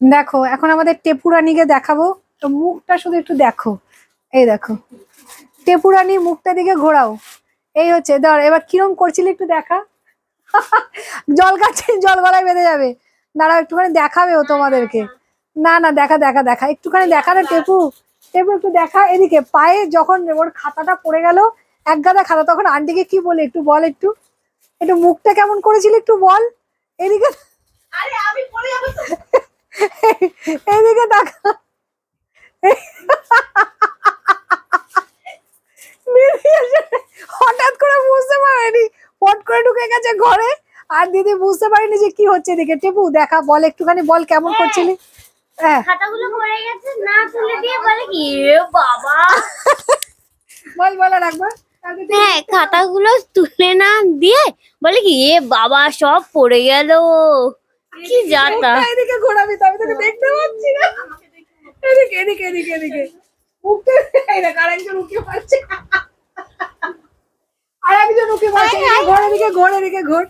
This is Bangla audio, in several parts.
দেখো এখন আমাদের টেপুরানিকে দেখাবো, তো মুখটা শুধু একটু দেখো। এই দেখো টেপুরানি মুখটা দিকে ঘোরাও। এই হচ্ছে ধর, এবার কিরম করছিলে একটু দেখা। জল খাচ্ছে, জল গলায় বেঁধে যাবে। দাঁড়াও একটুখানি দেখাবে ও তোমাদেরকে। না না, দেখা দেখা দেখা, একটুখানি দেখা না টেপু। টেপু একটু দেখা এদিকে, পায়ে যখন ওর খাতাটা পড়ে গেল, এক গাদা খাতা, তখন আন্টিকে কি বলে একটু বল, একটু একটু মুখটা কেমন করেছিল একটু বল। এদিকে আরে আমি পড়ে যাবো তো। এদিকে দেখা। হঠাৎ করে বুঝতে পারেনি, পট করে ঢুকে গেছে ঘরে। আর দিদি বুঝতে পারেনি যে কি হচ্ছে। এদিকে টেপু দেখা, বল একটুখানি বল কেমন করছিলি। হ্যাঁ খাতাগুলো পড়ে গেছে, না তুলে দিয়ে বলে কি এ বাবা। বল বলা রাখবা। হ্যাঁ, খাতাগুলো তুলে না দিয়ে বলে কি এ বাবা সব পড়ে গেল, কি যাতা। এদিকে ঘোরাবি তো, আমি তোকে দেখতে পাচ্ছি না। এদিকে এদিকে এদিকে এদিকে মুখটা, এই দেখ আরেকজন উঠে পাচ্ছে, আর একজন উঠে পাচ্ছে। ঘর এদিকে ঘোর, এদিকে ঘোর,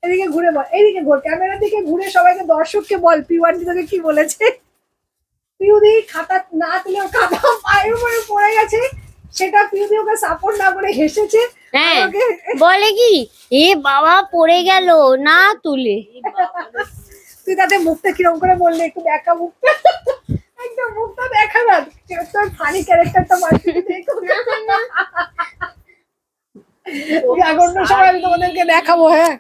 এদিকে ঘুরে বল, এদিকে ঘোর, ক্যামেরার দিকে ঘুরে সবাইকে দর্শককে বল পিওয়ানটি তোকে কি বলেছে। পিউদি খাতা না তুলে খাতা পায়ের উপরে পড়ে গেছে, সেটা পিউদি ওকে সাপোর্ট না করে হেসেছে। হ্যাঁ, বলে কি এ বাবা পড়ে গেল না তুলে। তুই তাতে মুখটা কিরম করে বললি একটু দেখা মুখটা, একদম মুখটা দেখা না, তোর ফানি ক্যারেক্টারটা মারছিলি দেখো। অন্য সময় আমি তোমাদেরকে দেখাবো। হ্যাঁ